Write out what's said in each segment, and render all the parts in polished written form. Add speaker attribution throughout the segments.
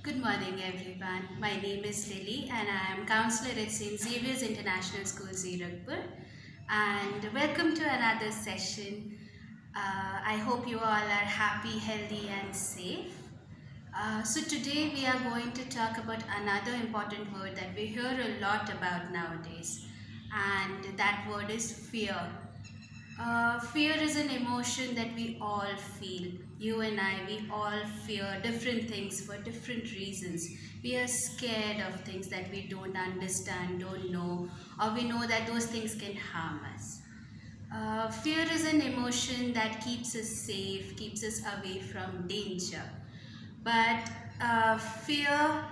Speaker 1: Good morning, everyone. My name is Lily, and I am counselor at St. Xavier's International School, Zirakpur. And welcome to another session. I hope you all are happy, healthy, and safe. So today we are going to talk about another important word that we hear a lot about nowadays, and that word is fear. Fear is an emotion that we all feel. You and I, we all fear different things for different reasons. We are scared of things that we don't understand, don't know, or we know that those things can harm us. Fear is an emotion that keeps us safe, keeps us away from danger. But fear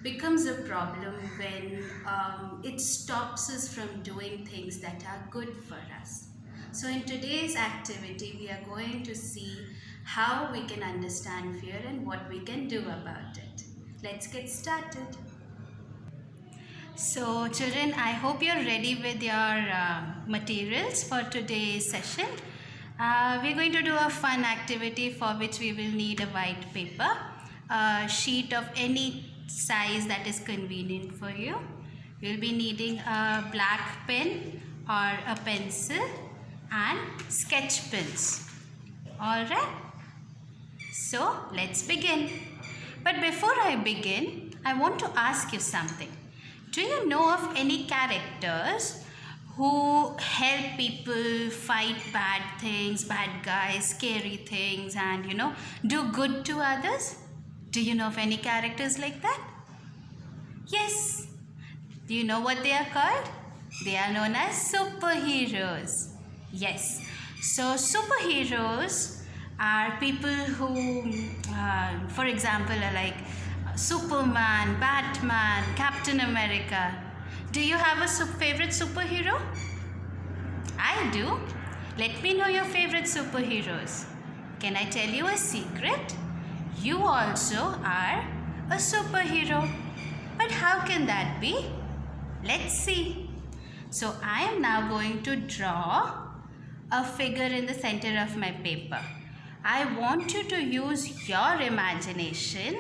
Speaker 1: becomes a problem when it stops us from doing things that are good for us. So in today's activity, we are going to see how we can understand fear and what we can do about it. Let's get started. So children, I hope you're ready with your materials for today's session. We're going to do a fun activity for which we will need a white paper, a sheet of any size that is convenient for you. We'll be needing a black pen or a pencil and sketch pens. Alright? So let's begin. But before I begin, I want to ask you something. Do you know of any characters who help people fight bad things, bad guys, scary things, and do good to others? Do you know of any characters like that? Yes. Do you know what they are called? They are known as superheroes. Yes. So superheroes are people who, for example, are like Superman, Batman, Captain America. Do you have a favorite superhero? I do. Let me know your favorite superheroes. Can I tell you a secret? You also are a superhero. But how can that be? Let's see. So I am now going to draw a figure in the center of my paper. I want you to use your imagination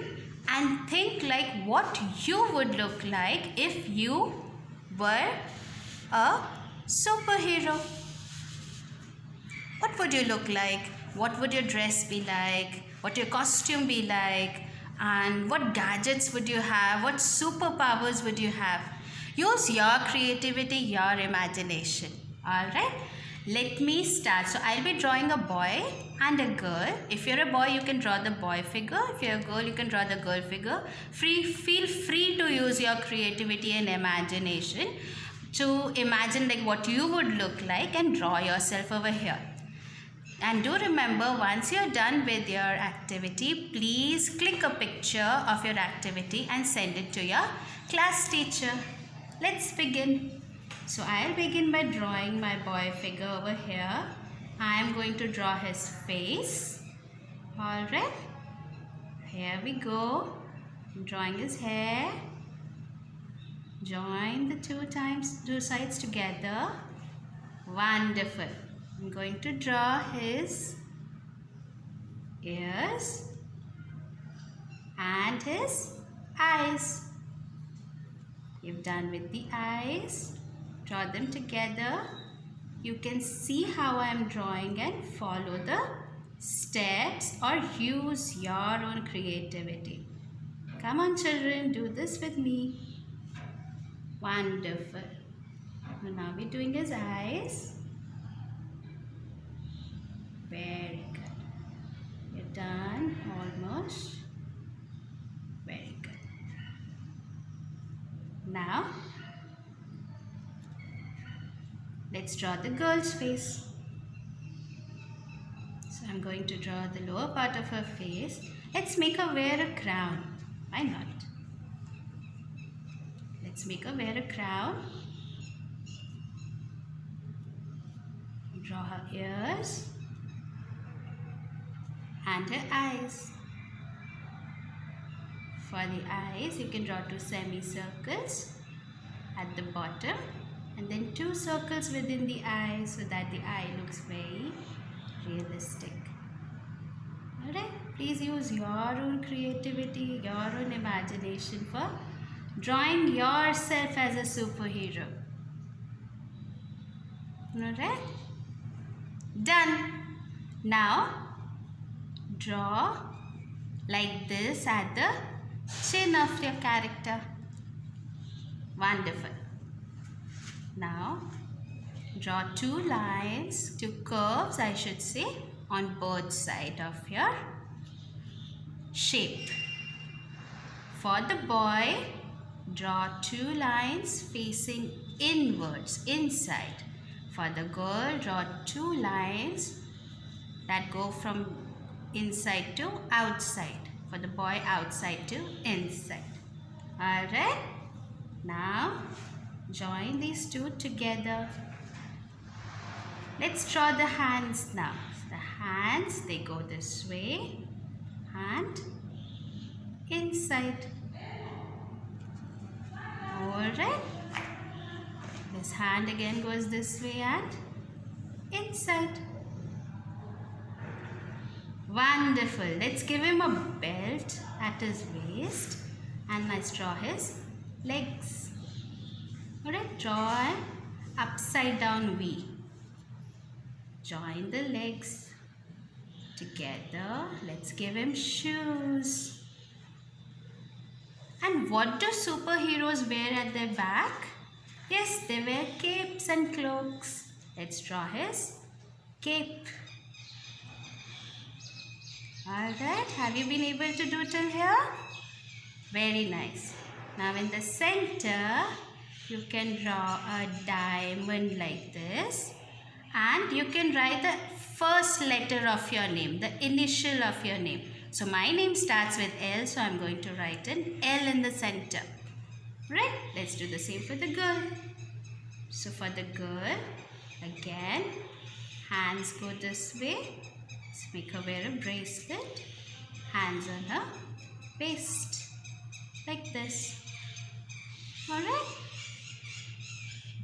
Speaker 1: and think like what you would look like if you were a superhero. What would you look like? What would your dress be like? What your costume be like? And what gadgets would you have? What superpowers would you have? Use your creativity, your imagination. Alright? Let me start. So I'll be drawing a boy and a girl. If you're a boy, you can draw the boy figure. If you're a girl, you can draw the girl figure. Feel free to use your creativity and imagination to imagine like what you would look like and draw yourself over here. And do remember, once you're done with your activity, please click a picture of your activity and send it to your class teacher. Let's begin. So I'll begin by drawing my boy figure over here. I am going to draw his face. Alright. Here we go. I'm drawing his hair. Join the two sides together. Wonderful. I'm going to draw his ears and his eyes. You've done with the eyes. Draw them together. You can see how I am drawing and follow the steps or use your own creativity. Come on children, do this with me. Wonderful. Now we're doing his eyes. Very good. You're done almost. Very good. Now, let's draw the girl's face. So I'm going to draw the lower part of her face. Let's make her wear a crown. Why not? Let's make her wear a crown. Draw her ears and her eyes. For the eyes, you can draw two semicircles at the bottom and then two circles within the eye so that the eye looks very realistic. Alright, Please use your own creativity, your own imagination for drawing yourself as a superhero. Alright? Done. Now, draw like this at the chin of your character. Wonderful. Now, draw two lines, two curves I should say, on both sides of your shape. For the boy, draw two lines facing inwards, inside. For the girl, draw two lines that go from inside to outside. For the boy, outside to inside. Alright? Now, join these two together. Let's draw the hands now. The hands, they go this way and inside. Alright. This hand again goes this way and inside. Wonderful. Let's give him a belt at his waist and let's draw his legs. Alright, draw an upside down V. Join the legs together. Let's give him shoes. And what do superheroes wear at their back? Yes, they wear capes and cloaks. Let's draw his cape. Alright, have you been able to do till here? Very nice. Now in the center, you can draw a diamond like this. And you can write the first letter of your name, the initial of your name. So my name starts with L, so I'm going to write an L in the center. Right? Let's do the same for the girl. So for the girl, again, hands go this way. Let's make her wear a bracelet. Hands on her waist. Like this. Alright?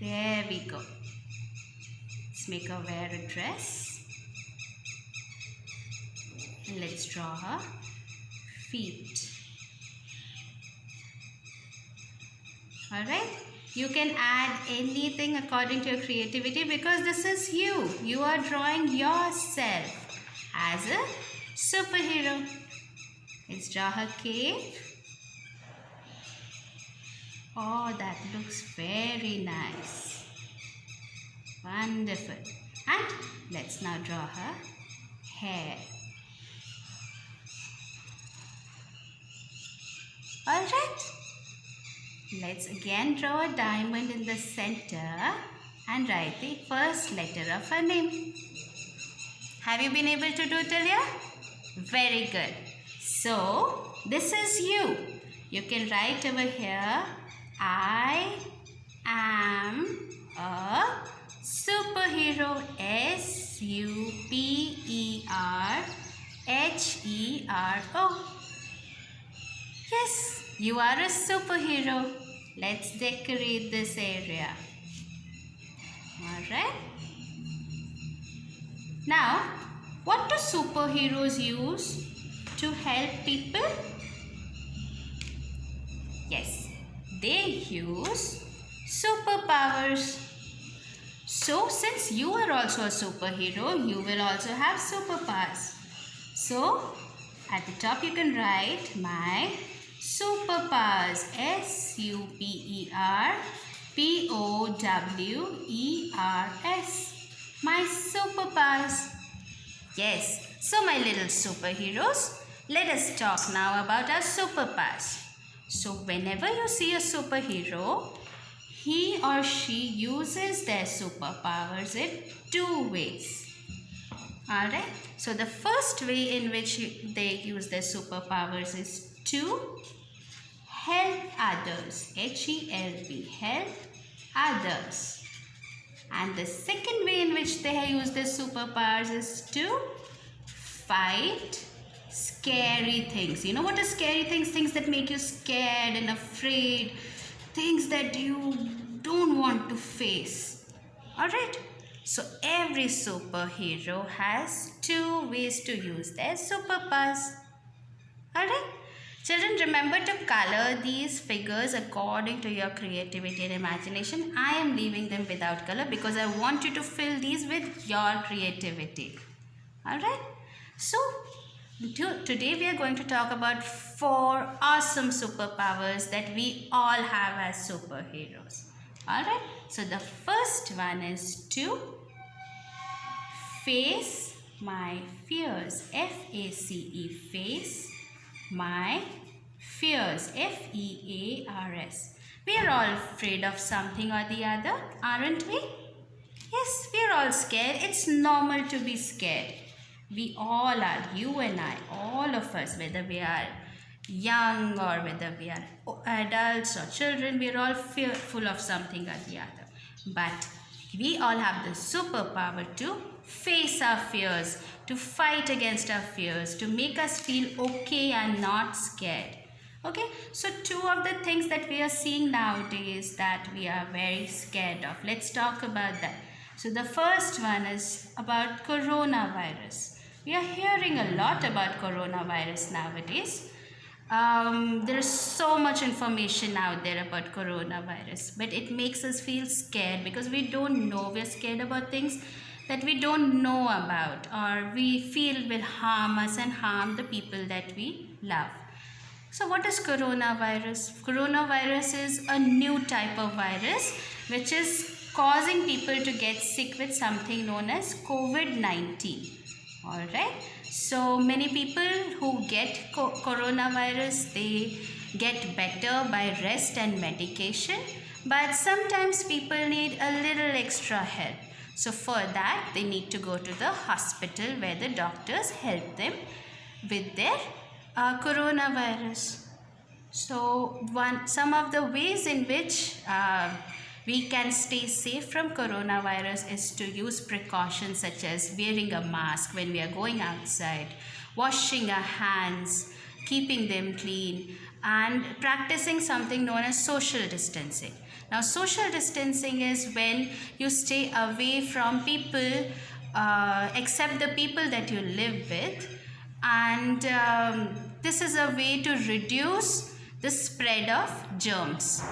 Speaker 1: There we go. Let's make her wear a dress. And let's draw her feet. Alright? You can add anything according to your creativity because this is you. You are drawing yourself as a superhero. Let's draw her cape. Oh, that looks very nice. Wonderful. And let's now draw her hair. Alright. Let's again draw a diamond in the center and write the first letter of her name. Have you been able to do it till here? Very good. So, this is you. You can write over here, I am a superhero. S-U-P-E-R-H-E-R-O. Yes, you are a superhero. Let's decorate this area. Alright. Now, what do superheroes use to help people? Yes, they use superpowers. So, since you are also a superhero, you will also have superpowers. So, at the top you can write my superpowers. S-U-P-E-R-P-O-W-E-R-S. My superpowers. Yes, so my little superheroes, let us talk now about our superpowers. So whenever you see a superhero, he or she uses their superpowers in two ways. Alright, so the first way in which they use their superpowers is to help others. H-E-L-P, help others. And the second way in which they use their superpowers is to fight scary things. You know what are scary things? Things that make you scared and afraid. Things that you don't want to face. Alright? So every superhero has two ways to use their superpowers. Alright? Children, remember to color these figures according to your creativity and imagination. I am leaving them without color because I want you to fill these with your creativity. Alright? So, today we are going to talk about 4 awesome superpowers that we all have as superheroes. Alright? So, the first one is to face my fears. F-A-C-E, face my fears. F-E-A-R-S. We are all afraid of something or the other, aren't we? Yes, we are all scared. It's normal to be scared. We all are, you and I, all of us, whether we are young or whether we are adults or children, we are all fearful of something or the other. But we all have the superpower to face our fears, to fight against our fears, to make us feel okay and not scared. Okay, so 2 of the things that we are seeing nowadays that we are very scared of. Let's talk about that. So the first one is about coronavirus. We are hearing a lot about coronavirus nowadays. There's so much information out there about coronavirus, but it makes us feel scared because we don't know. We're scared about things that we don't know about or we feel will harm us and harm the people that we love. So what is coronavirus? Coronavirus is a new type of virus which is causing people to get sick with something known as COVID-19. Alright, so many people who get coronavirus, they get better by rest and medication, but sometimes people need a little extra help. So for that, they need to go to the hospital where the doctors help them with their coronavirus. So some of the ways in which we can stay safe from coronavirus is to use precautions such as wearing a mask when we are going outside, washing our hands, keeping them clean, and practicing something known as social distancing. Now, social distancing is when you stay away from people except the people that you live with, and this is a way to reduce the spread of germs.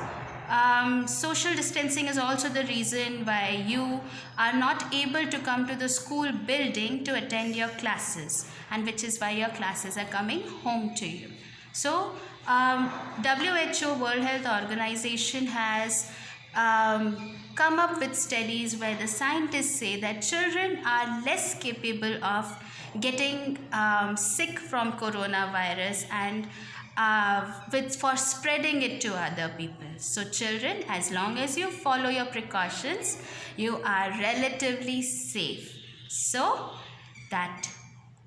Speaker 1: Social distancing is also the reason why you are not able to come to the school building to attend your classes, and which is why your classes are coming home to you. So WHO, World Health Organization, has come up with studies where the scientists say that children are less capable of getting sick from coronavirus and for spreading it to other people. So children, as long as you follow your precautions, you are relatively safe. So that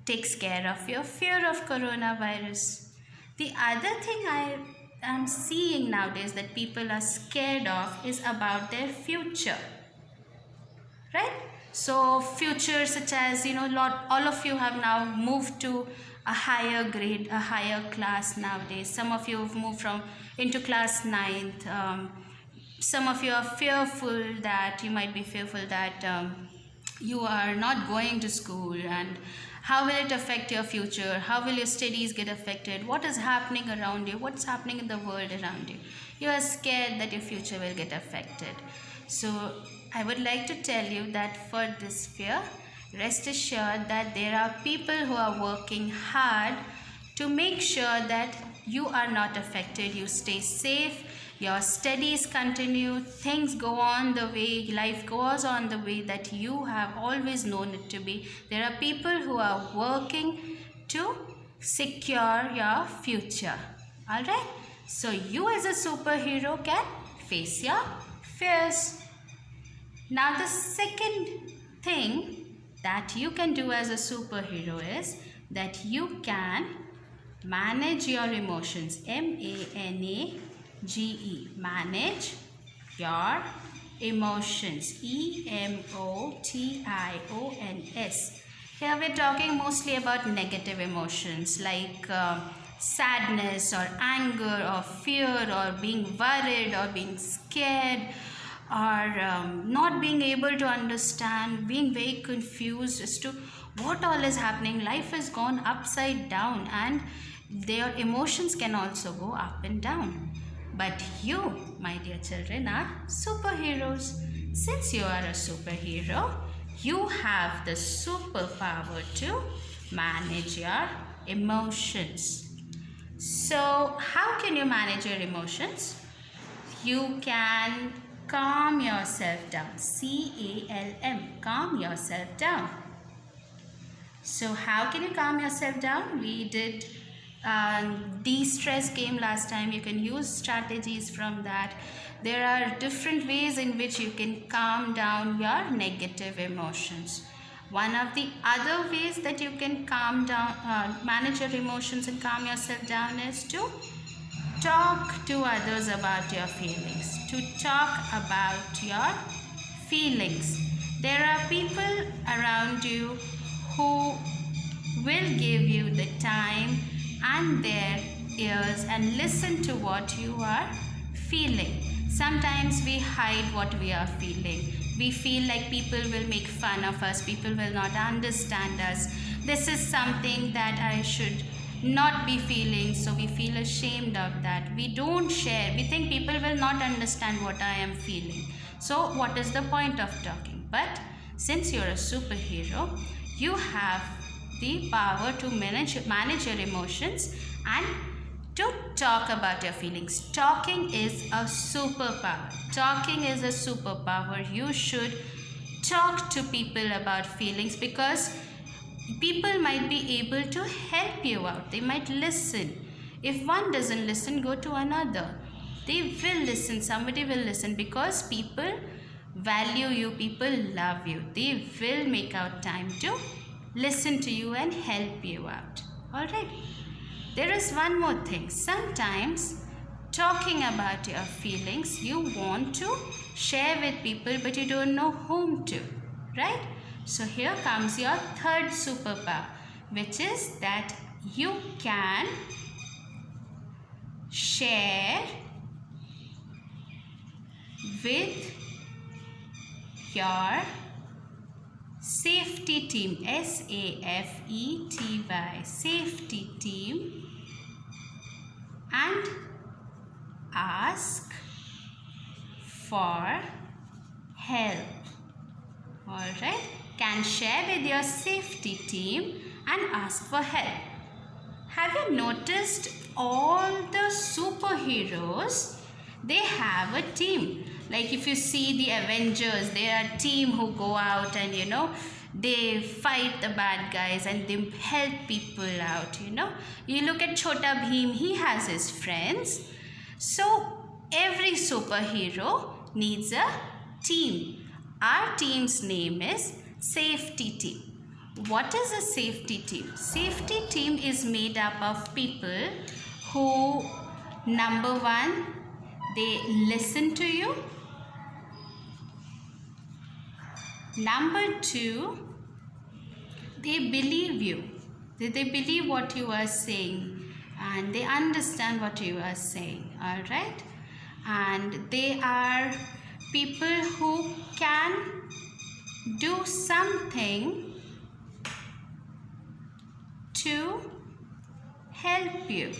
Speaker 1: takes care of your fear of coronavirus. The other thing I am seeing nowadays that people are scared of is about their future. Right? So future such as, all of you have now moved to a higher grade, a higher class nowadays. Some of you have moved into class 9th. Some of you are fearful that, you might be fearful that you are not going to school, and how will it affect your future? How will your studies get affected? What is happening around you? What's happening in the world around you? You are scared that your future will get affected. So I would like to tell you that for this fear, rest assured that there are people who are working hard to make sure that you are not affected, you stay safe, your studies continue, things go on the way, life goes on the way that you have always known it to be. There are people who are working to secure your future. Alright? So you as a superhero can face your fears. Now the second thing that you can do as a superhero is that you can manage your emotions. M-A-N-A-G-E. Manage your emotions. E-M-O-T-I-O-N-S. Here we're talking mostly about negative emotions like sadness or anger or fear or being worried or being scared or not being able to understand, being very confused as to what all is happening. Life has gone upside down and Their emotions can also go up and down. But you, my dear children, are superheroes. Since you are a superhero, you have the superpower to manage your emotions. So, how can you manage your emotions? You can calm yourself down. CALM, calm yourself down. So how can you calm yourself down? We did de-stress game last time. You can use strategies from that. There are different ways in which you can calm down your negative emotions. One of the other ways that you can calm down, manage your emotions and calm yourself down is to talk to others about your feelings. To talk about your feelings. There are people around you who will give you the time and their ears and listen to what you are feeling. Sometimes we hide what we are feeling. We feel like people will make fun of us, people will not understand us. This is something that I should not be feeling, so we feel ashamed of that. We don't share. We think people will not understand what I am feeling. So what is the point of talking? But since you're a superhero, you have the power to manage your emotions and to talk about your feelings. Talking is a superpower. Talking is a superpower. You should talk to people about feelings because people might be able to help you out. They might listen. If one doesn't listen, go to another. They will listen. Somebody will listen because people value you. People love you. They will make out time to listen to you and help you out. Alright. There is one more thing. Sometimes talking about your feelings, you want to share with people but you don't know whom to. Right? So here comes your third superpower, which is that you can share with your safety team, SAFETY, safety team, and ask for help. Alright, can share with your safety team and ask for help. Have you noticed all the superheroes? They have a team. Like if you see the Avengers, they are a team who go out and they fight the bad guys and they help people out. You look at Chota Bheem, he has his friends. So every superhero needs a team. Our team's name is Safety Team. What is a safety team? Safety team is made up of people who, number one, they listen to you. Number two, they believe you. They believe what you are saying and they understand what you are saying. Alright? And they are people who can do something to help you.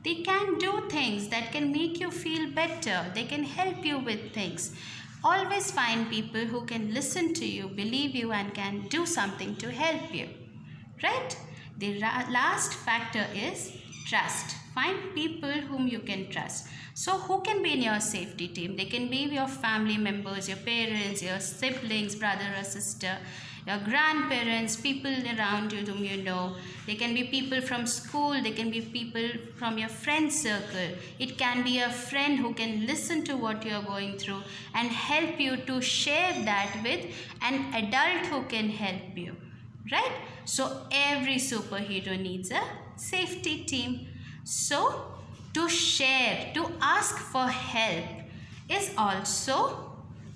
Speaker 1: They can do things that can make you feel better. They can help you with things. Always find people who can listen to you, believe you, and can do something to help you. Right? The last factor is trust. Find people whom you can trust. So who can be in your safety team? They can be your family members, your parents, your siblings, brother or sister, your grandparents, people around you whom you know. They can be people from school. They can be people from your friend circle. It can be a friend who can listen to what you are going through and help you to share that with an adult who can help you. Right? So every superhero needs a safety team. So to share, to ask for help is also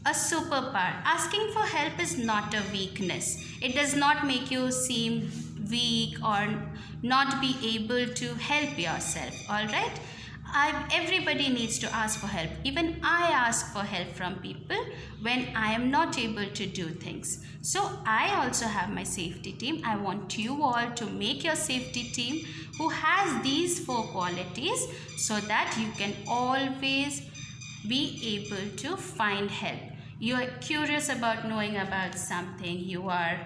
Speaker 1: a superpower. Asking for help is not a weakness. It does not make you seem weak or not be able to help yourself. Alright? everybody needs to ask for help. Even I ask for help from people when I am not able to do things. So I also have my safety team. I want you all to make your safety team who has these 4 qualities so that you can always be able to find help. You are curious about knowing about something, you are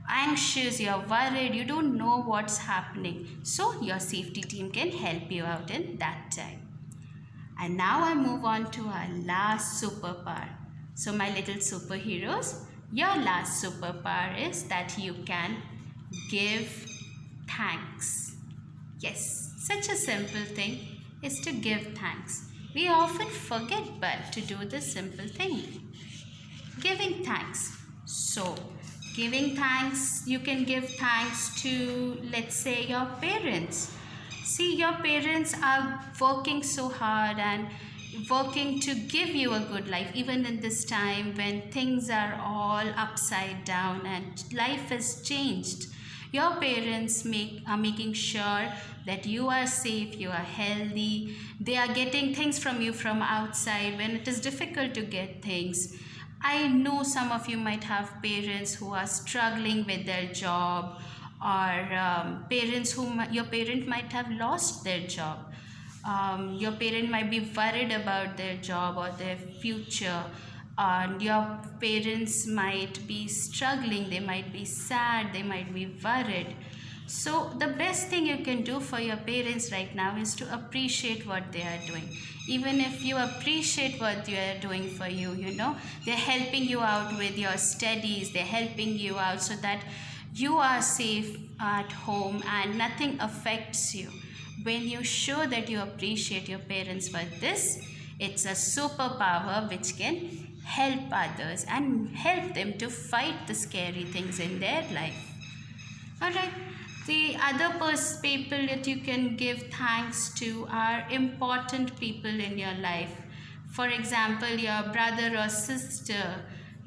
Speaker 1: anxious, you're worried, you don't know what's happening. So your safety team can help you out in that time. And now I move on to our last superpower. So my little superheroes, your last superpower is that you can give thanks. Yes, such a simple thing is to give thanks. We often forget but to do this simple thing. Giving thanks. So, giving thanks, you can give thanks to, let's say, your parents. See, your parents are working so hard and working to give you a good life, even in this time when things are all upside down and life has changed. Your parents are making sure that you are safe, you are healthy. They are getting things from you from outside when it is difficult to get things. I know some of you might have parents who are struggling with their job, or parents your parent might have lost their job. Your parent might be worried about their job or their future, and your parents might be struggling, they might be sad, they might be worried. So the best thing you can do for your parents right now is to appreciate what they are doing. Even if you appreciate what they are doing for you, they're helping you out with your studies, they're helping you out so that you are safe at home and nothing affects you. When you show that you appreciate your parents for this, it's a superpower which can help others and help them to fight the scary things in their life. Alright, the other people that you can give thanks to are important people in your life. For example, your brother or sister,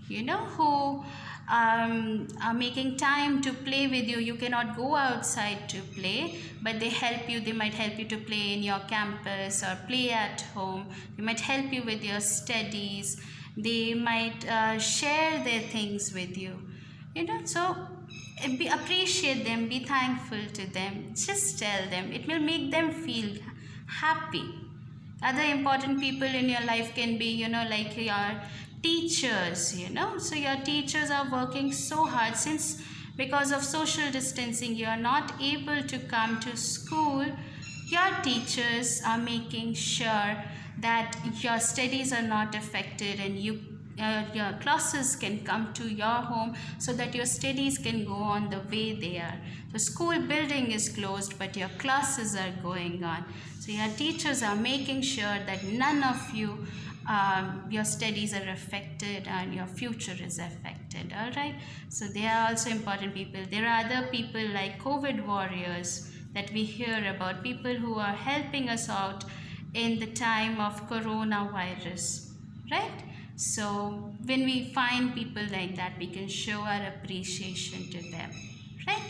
Speaker 1: who are making time to play with you. You cannot go outside to play, but they help you. They might help you to play in your campus or play at home. They might help you with your studies. They might share their things with you. So appreciate them, be thankful to them. Just tell them. It will make them feel happy. Other important people in your life can be, like your teachers, So your teachers are working so hard since because of social distancing, you are not able to come to school. Your teachers are making sure that your studies are not affected and your classes can come to your home so that your studies can go on the way they are. The school building is closed, but your classes are going on. So your teachers are making sure that none of you, your studies are affected and your future is affected. All right. So they are also important people. There are other people like COVID warriors that we hear about, people who are helping us out in the time of coronavirus, right? So when we find people like that, we can show our appreciation to them, right?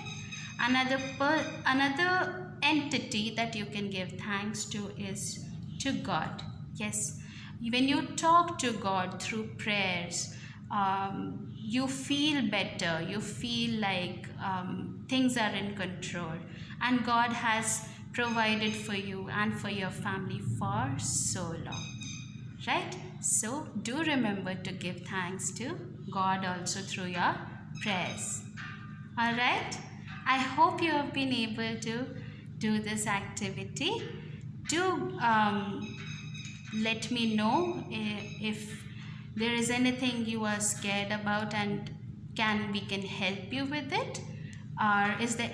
Speaker 1: Another entity that you can give thanks to is to God. Yes, when you talk to God through prayers, you feel better. You feel like things are in control, and God has provided for you and for your family for so long, right? So do remember to give thanks to God also through your prayers. All right, I hope you have been able to do this activity. Do let me know if there is anything you are scared about and we can help you with it, or is there